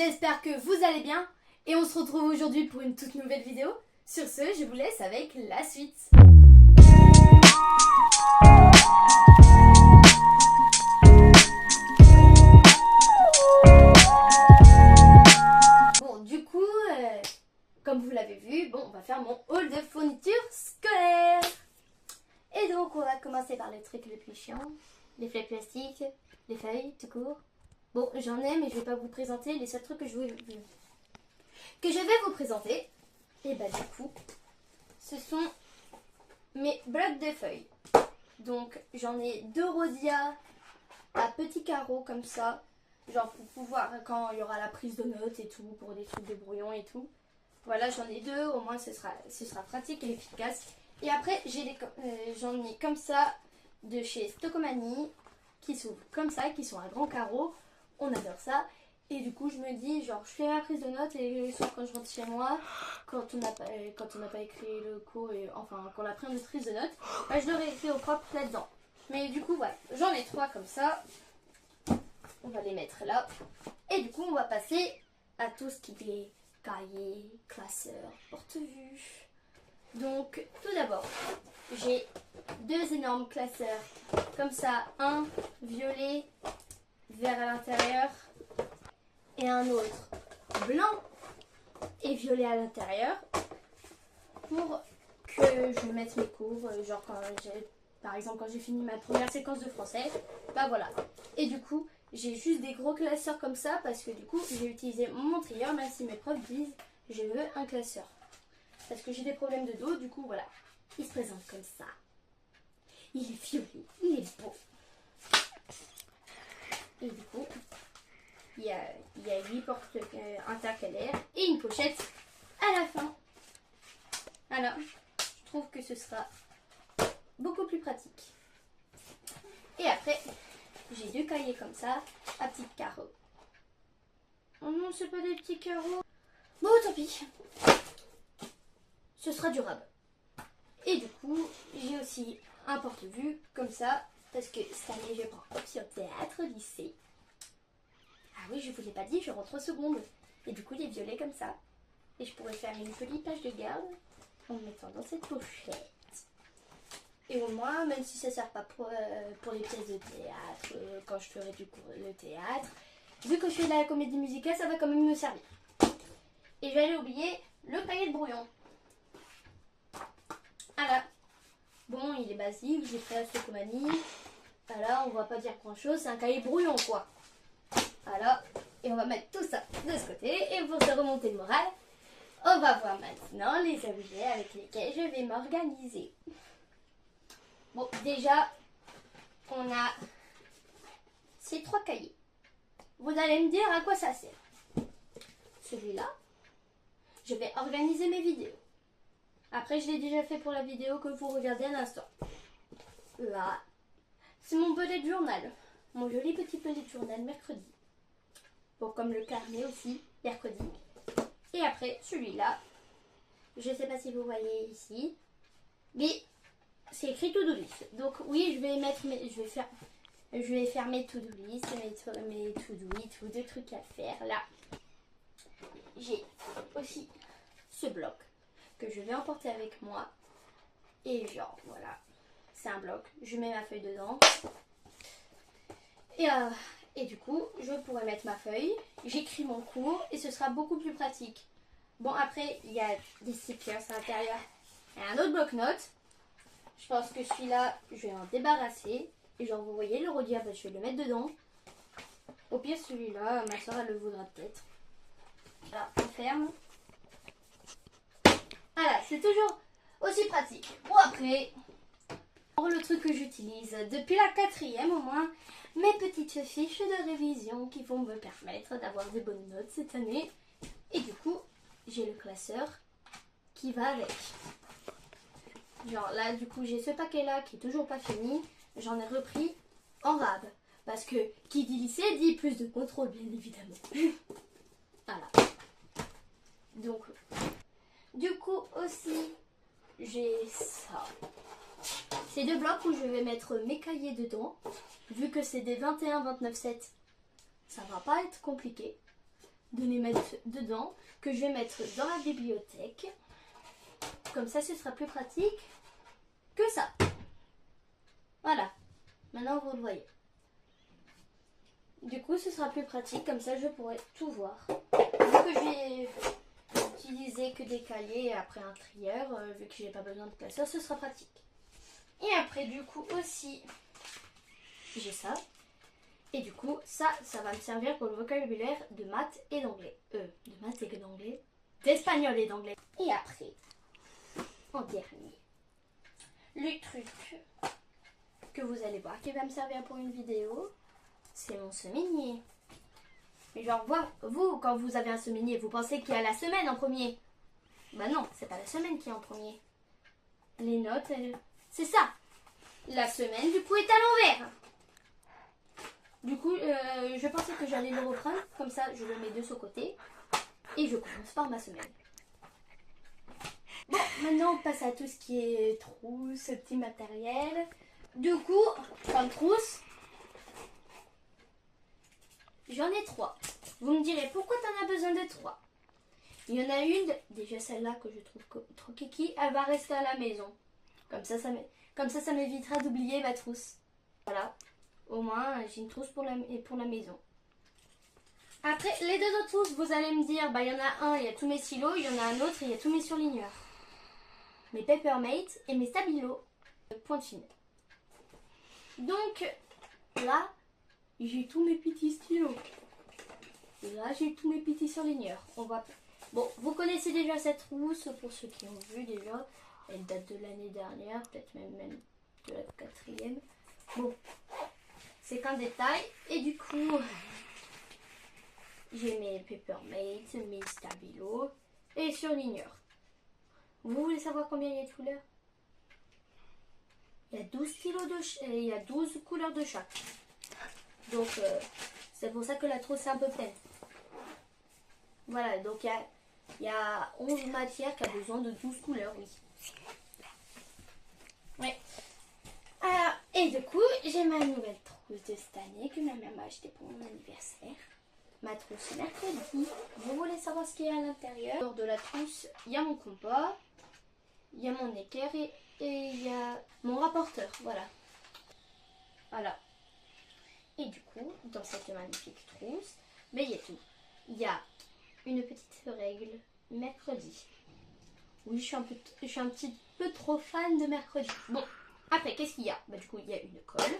j'espère que vous allez bien et on se retrouve aujourd'hui pour une toute nouvelle vidéo. Sur ce, je vous laisse avec la suite. Bon, du coup, comme vous l'avez vu, bon, on va faire mon haul de fourniture scolaire. Et donc, on va commencer par les trucs les plus chiants, les feuilles plastiques, les feuilles, tout court. Bon, j'en ai, mais je vais pas vous présenter. Les seuls trucs que je vais vous présenter, et bah du coup, ce sont mes blocs de feuilles. Donc, j'en ai 2 rhodia à petits carreaux comme ça, genre pour pouvoir, quand il y aura la prise de notes et tout, pour des trucs de brouillon et tout. Voilà, j'en ai 2, au moins ce sera pratique et efficace. Et après, j'en ai comme ça de chez Stockomanie qui s'ouvrent comme ça, qui sont à grands carreaux. On adore ça. Et du coup, je me dis, genre, je fais ma prise de notes et le soir, quand je rentre chez moi, quand on n'a pas écrit le cours, et enfin, quand on a pris une prise de notes, bah, je l'aurais écrit au propre là-dedans. Mais du coup, voilà, j'en ai 3 comme ça. On va les mettre là. Et du coup, on va passer à tout ce qui est cahier, classeur, porte-vue. Donc, tout d'abord, j'ai 2 énormes classeurs. Comme ça, un violet, vert à l'intérieur, et un autre blanc et violet à l'intérieur, pour que je mette mes cours, genre par exemple quand j'ai fini ma première séquence de français, bah voilà. Et du coup, j'ai juste des gros classeurs comme ça, parce que du coup, j'ai utilisé mon trieur, même si mes profs disent je veux un classeur. Parce que j'ai des problèmes de dos, du coup voilà. Il se présente comme ça. Il est violet, il est beau. Et du coup, il y a 8 portes intercalaires et une pochette à la fin. Alors, je trouve que ce sera beaucoup plus pratique. Et après, j'ai 2 cahiers comme ça, à petits carreaux. Oh non, c'est pas des petits carreaux. Bon, tant pis. Ce sera durable. Et du coup, j'ai aussi un porte-vue comme ça, parce que cette année, je prends option théâtre au lycée. Ah oui, je vous l'ai pas dit, je rentre en seconde. Et du coup, il est violet comme ça. Et je pourrais faire une jolie page de garde en le mettant dans cette pochette. Et au moins, même si ça ne sert pas pour les pièces de théâtre, quand je ferai du cours de théâtre, vu que je fais de la comédie musicale, ça va quand même me servir. Et j'allais oublier le cahier de brouillon. Voilà. Bon, il est basique, j'ai fait la Stockomanie. Voilà, on va pas dire grand chose, c'est un cahier brouillon quoi. Voilà, et on va mettre tout ça de ce côté. Et pour se remonter le moral, on va voir maintenant les objets avec lesquels je vais m'organiser. Bon, déjà, on a ces 3 cahiers. Vous allez me dire à quoi ça sert. Celui-là, je vais organiser mes vidéos. Après, je l'ai déjà fait pour la vidéo que vous regardez à l'instant. Là, c'est mon bullet journal. Mon joli petit bullet journal mercredi. Bon, comme le carnet aussi, mercredi. Et après, celui-là, je ne sais pas si vous voyez ici, mais c'est écrit to-do list. Donc oui, je vais faire mes to-do list, mes to-do et tout, de trucs à faire. Là, j'ai aussi ce bloc que je vais emporter avec moi. Et genre, voilà, c'est un bloc. Je mets ma feuille dedans. Et du coup, je pourrai mettre ma feuille, j'écris mon cours et ce sera beaucoup plus pratique. Bon, après, il y a des stickers à l'intérieur et un autre bloc-notes. Je pense que celui-là, je vais en débarrasser. Et genre, vous voyez, le rhodia, je vais le mettre dedans. Au pire, celui-là, ma soeur, elle le voudra peut-être. Voilà, on ferme. Voilà, c'est toujours aussi pratique. Bon, après, le truc que j'utilise depuis la 4e au moins, mes petites fiches de révision qui vont me permettre d'avoir des bonnes notes cette année. Et du coup, j'ai le classeur qui va avec. Genre là, du coup, j'ai ce paquet-là qui est toujours pas fini. J'en ai repris en rab. Parce que qui dit lycée dit plus de contrôle, bien évidemment. Voilà. Donc, du coup aussi, j'ai ça. C'est 2 blocs où je vais mettre mes cahiers dedans. Vu que c'est des 21-29-7, ça va pas être compliqué. de les mettre dedans, que je vais mettre dans la bibliothèque. Comme ça, ce sera plus pratique que ça. Voilà. Maintenant, vous le voyez. Du coup, ce sera plus pratique. Comme ça, je pourrai tout voir. Vu que je vais utiliser que des cahiers et après un trieur, vu que j'ai pas besoin de classeur, ce sera pratique. Et après, du coup, aussi, j'ai ça. Et du coup, ça va me servir pour le vocabulaire de maths et d'anglais. De maths et d'anglais. D'espagnol et d'anglais. Et après, en dernier, le truc que vous allez voir qui va me servir pour une vidéo, c'est mon semainier. Mais genre, vous, quand vous avez un semainier, vous pensez qu'il y a la semaine en premier. Bah non, c'est pas la semaine qui est en premier. Les notes, c'est ça. La semaine, du coup, est à l'envers. Du coup, je pensais que j'allais le reprendre. Comme ça, je le mets de ce côté. Et je commence par ma semaine. Bon, maintenant, on passe à tout ce qui est trousse, petit matériel. Du coup, comme trousse, j'en ai 3. Vous me direz, pourquoi t'en as besoin de 3? Il y en a une, déjà celle-là que je trouve trop kiki, elle va rester à la maison. Comme ça m'évitera d'oublier ma trousse. Voilà. Au moins, j'ai une trousse pour la maison. Après, les 2 autres trousses, vous allez me dire, bah il y en a un, il y a tous mes stylos, il y en a un autre, il y a tous mes surligneurs. Mes Papermate et mes Stabilo. Pointe fine. Donc, là, j'ai tous mes petits stylos. Et là, j'ai tous mes petits surligneurs. Bon, vous connaissez déjà cette trousse, pour ceux qui ont vu déjà. Elle date de l'année dernière, peut-être même de la 4e. Bon, c'est qu'un détail. Et du coup, j'ai mes Papermate, mes Stabilo et surligneurs. Vous voulez savoir combien il y a de couleurs? Il y a 12 stylos il y a 12 couleurs de chaque. Donc, c'est pour ça que la trousse est un peu pleine. Voilà, donc il y a 11 matières qui a besoin de 12 couleurs, oui. Ouais. Alors, et du coup, j'ai ma nouvelle trousse de cette année que ma mère m'a acheté pour mon anniversaire. Ma trousse mercredi. Vous voulez savoir ce qu'il y a à l'intérieur? Lors de la trousse, il y a mon compas, il y a mon équerre et il y a mon rapporteur. Voilà. Voilà. Et du coup, dans cette magnifique trousse, mais il y a tout. Il y a une petite règle mercredi. Oui, je suis un petit peu trop fan de mercredi. Bon, après, qu'est-ce qu'il y a? Bah, du coup, il y a une colle.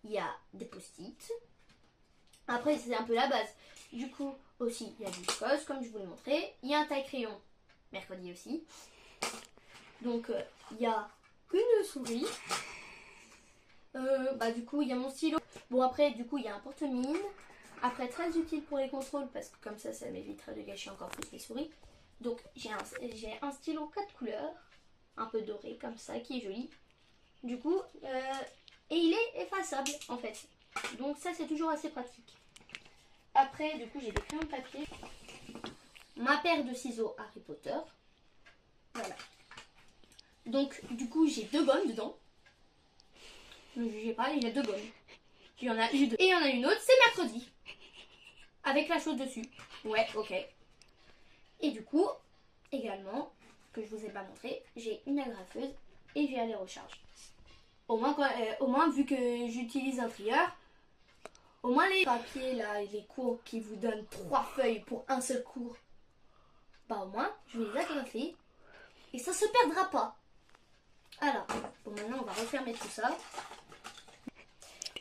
Il y a des post-it. Après, c'est un peu la base. Du coup, aussi, il y a du scotch, comme je vous l'ai montré. Il y a un taille-crayon, mercredi aussi. Donc, il y a une souris. Du coup, il y a mon stylo. Bon, après, du coup, il y a un porte-mine. Après, très utile pour les contrôles, parce que comme ça m'évitera de gâcher encore plus les souris. Donc, j'ai un stylo 4 couleurs, un peu doré, comme ça, qui est joli. Du coup, et il est effaçable, en fait. Donc, ça, c'est toujours assez pratique. Après, du coup, j'ai des crayons de papier. Ma paire de ciseaux Harry Potter. Voilà. Donc, du coup, j'ai 2 gommes dedans. Ne jugez pas, il y a 2 gommes. Il y en a une. Et il y en a une autre, c'est mercredi. Avec la chose dessus. Ouais, ok. Et du coup, également, que je vous ai pas montré, j'ai une agrafeuse et j'ai les recharges. Au moins, vu que j'utilise un trieur, au moins les papiers, là, les cours qui vous donnent 3 feuilles pour un seul cours, bah au moins, je vais les agrafer et ça se perdra pas. Alors, bon, maintenant, on va refermer tout ça.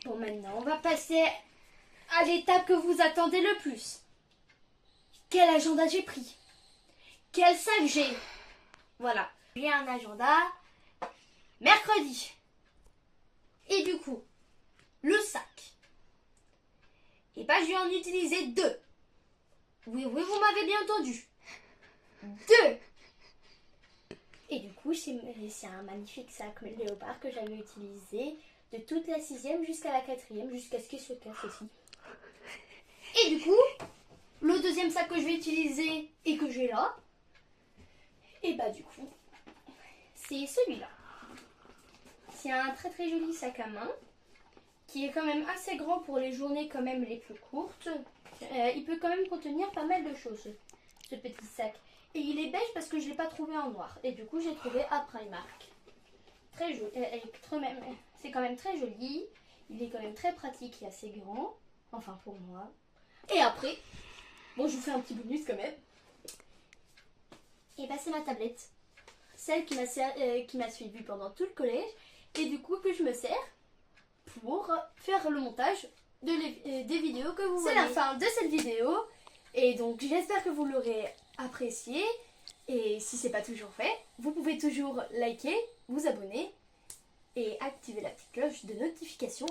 Bon, maintenant, on va passer à l'étape que vous attendez le plus. Quel agenda j'ai pris? Quel sac j'ai? Voilà. J'ai un agenda mercredi. Et du coup, le sac. Et bah, je vais en utiliser 2. Oui, oui, vous m'avez bien entendu. 2. Et du coup, c'est un magnifique sac léopard que j'avais utilisé de toute la 6e jusqu'à la 4e, jusqu'à ce qu'il se casse aussi. Et du coup, le deuxième sac que je vais utiliser et que j'ai là, et bah du coup, c'est celui-là. C'est un très très joli sac à main qui est quand même assez grand pour les journées quand même les plus courtes. il peut quand même contenir pas mal de choses, ce petit sac. Et il est beige parce que je ne l'ai pas trouvé en noir. Et du coup, j'ai trouvé à Primark. Très joli. C'est quand même très joli. Il est quand même très pratique et assez grand. Enfin, pour moi. Et après, bon, je vous fais un petit bonus quand même. Et bah, c'est ma tablette. Celle qui m'a suivie pendant tout le collège. Et du coup, que je me sers pour faire le montage des vidéos que vous voyez. C'est la fin de cette vidéo. Et donc, j'espère que vous l'aurez apprécié. Et si c'est pas toujours fait, vous pouvez toujours liker, vous abonner et activer la petite cloche de notification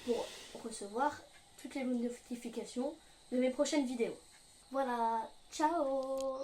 pour recevoir toutes les notifications de mes prochaines vidéos. Voilà, ciao!